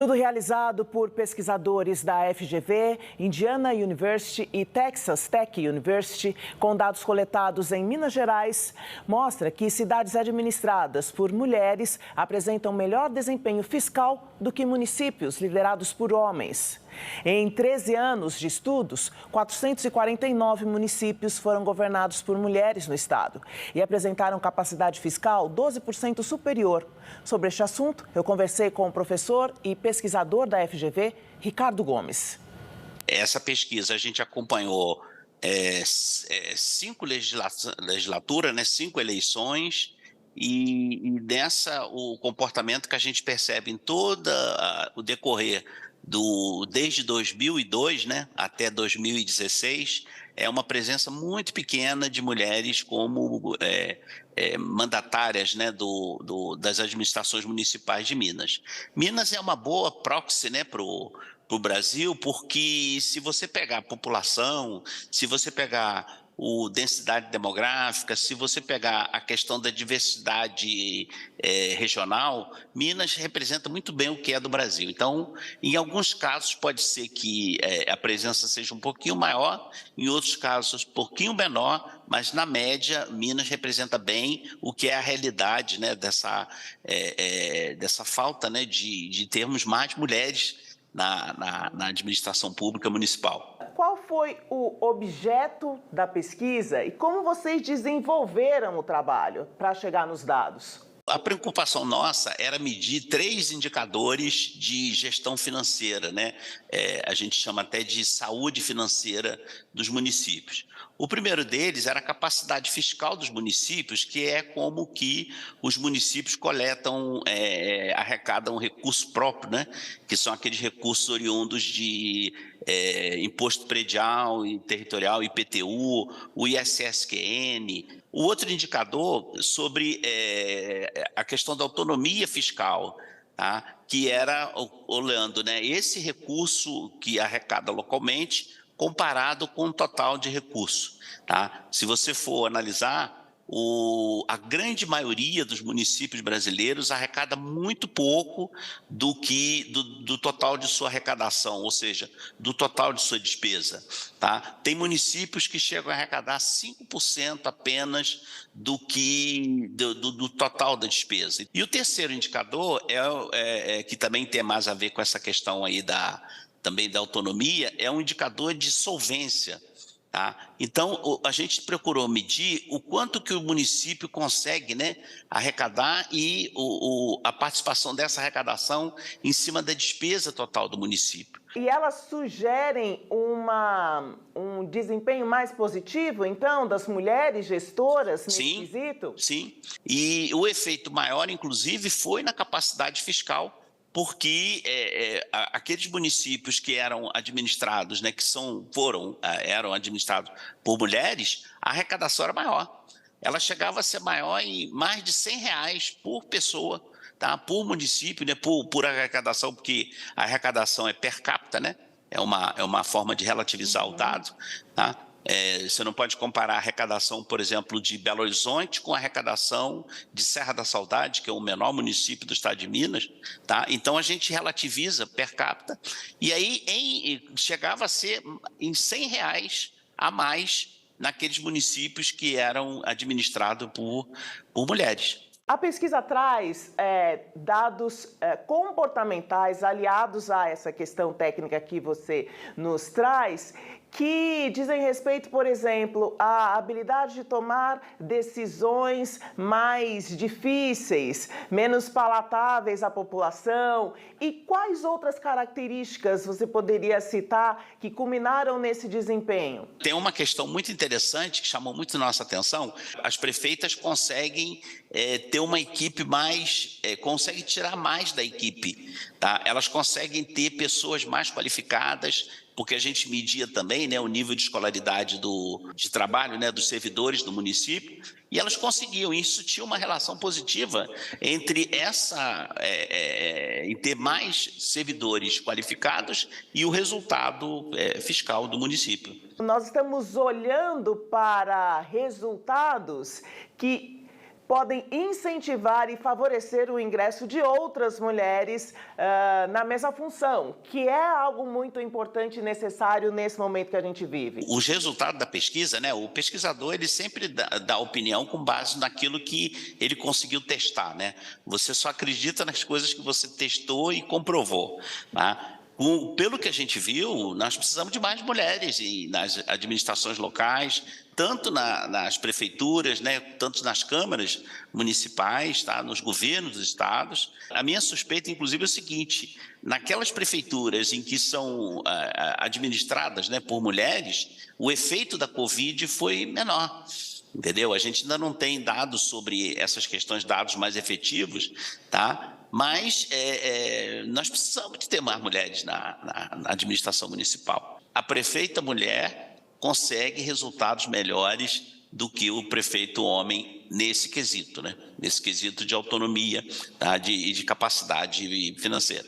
Tudo realizado por pesquisadores da FGV, Indiana University e Texas Tech University, com dados coletados em Minas Gerais, mostra que cidades administradas por mulheres apresentam melhor desempenho fiscal do que municípios liderados por homens. Em 13 anos de estudos, 449 municípios foram governados por mulheres no estado e apresentaram capacidade fiscal 12% superior. Sobre este assunto, eu conversei com o professor e pesquisador da FGV, Ricardo Gomes. Essa pesquisa a gente acompanhou cinco legislaturas, né, 5 eleições, e dessa o comportamento que a gente percebe em todo o decorrer desde 2002, né, até 2016, é uma presença muito pequena de mulheres como mandatárias, né, das administrações municipais de Minas. Minas é uma boa proxy, né, para o Brasil, porque se você pegar a população, se você pegar densidade demográfica, se você pegar a questão da diversidade regional, Minas representa muito bem o que é do Brasil. Então, em alguns casos pode ser que a presença seja um pouquinho maior, em outros casos um pouquinho menor, mas na média Minas representa bem o que é a realidade, né, dessa falta, né, de termos mais mulheres na administração pública municipal. Qual foi o objeto da pesquisa e como vocês desenvolveram o trabalho para chegar nos dados? A preocupação nossa era medir 3 indicadores de gestão financeira, né? A gente chama até de saúde financeira dos municípios. O primeiro deles era a capacidade fiscal dos municípios, que é como que os municípios coletam, arrecadam recurso próprio, né? Que são aqueles recursos oriundos de imposto predial e territorial, IPTU, o ISSQN. O outro indicador sobre a questão da autonomia fiscal, tá? Que era olhando, né, esse recurso que arrecada localmente comparado com o total de recurso. Tá? Se você for analisar, a grande maioria dos municípios brasileiros arrecada muito pouco do total de sua arrecadação, ou seja, do total de sua despesa. Tá? Tem municípios que chegam a arrecadar 5% apenas do total da despesa. E o terceiro indicador, que também tem mais a ver com essa questão aí também da autonomia, é um indicador de solvência. Tá? Então, a gente procurou medir o quanto que o município consegue, né, arrecadar e a participação dessa arrecadação em cima da despesa total do município. E elas sugerem um desempenho mais positivo, então, das mulheres gestoras nesse quesito? Sim. E o efeito maior, inclusive, foi na capacidade fiscal, porque aqueles municípios que eram administrados, né, eram administrados por mulheres, a arrecadação era maior. Ela chegava a ser maior em mais de R$100 por pessoa, tá? Por município, né, por arrecadação, porque a arrecadação é per capita, né? É uma forma de relativizar o dado, tá? Você não pode comparar a arrecadação, por exemplo, de Belo Horizonte com a arrecadação de Serra da Saudade, que é o menor município do estado de Minas. Tá? Então, a gente relativiza per capita e aí chegava a ser em R$100 a mais naqueles municípios que eram administrados por mulheres. A pesquisa traz dados comportamentais aliados a essa questão técnica que você nos traz, que dizem respeito, por exemplo, à habilidade de tomar decisões mais difíceis, menos palatáveis à população. E quais outras características você poderia citar que culminaram nesse desempenho? Tem uma questão muito interessante que chamou muito nossa atenção. As prefeitas conseguem ter uma equipe conseguem tirar mais da equipe. Tá? Elas conseguem ter pessoas mais qualificadas, porque a gente media também, né, o nível de escolaridade de trabalho, né, dos servidores do município, e elas conseguiam. Isso tinha uma relação positiva entre em ter mais servidores qualificados e o resultado fiscal do município. Nós estamos olhando para resultados que podem incentivar e favorecer o ingresso de outras mulheres na mesma função, que é algo muito importante e necessário nesse momento que a gente vive? Os resultados da pesquisa, né? O pesquisador ele sempre dá opinião com base naquilo que ele conseguiu testar, né? Você só acredita nas coisas que você testou e comprovou, tá? Pelo que a gente viu, nós precisamos de mais mulheres nas administrações locais, tanto nas prefeituras, né, tanto nas câmaras municipais, tá, nos governos dos estados. A minha suspeita, inclusive, é o seguinte: naquelas prefeituras em que são administradas, né, por mulheres, o efeito da Covid foi menor. Entendeu? A gente ainda não tem dados sobre essas questões, dados mais efetivos, tá? Mas nós precisamos de ter mais mulheres na administração municipal. A prefeita mulher consegue resultados melhores do que o prefeito homem nesse quesito, né? Nesse quesito de autonomia, tá? de capacidade financeira.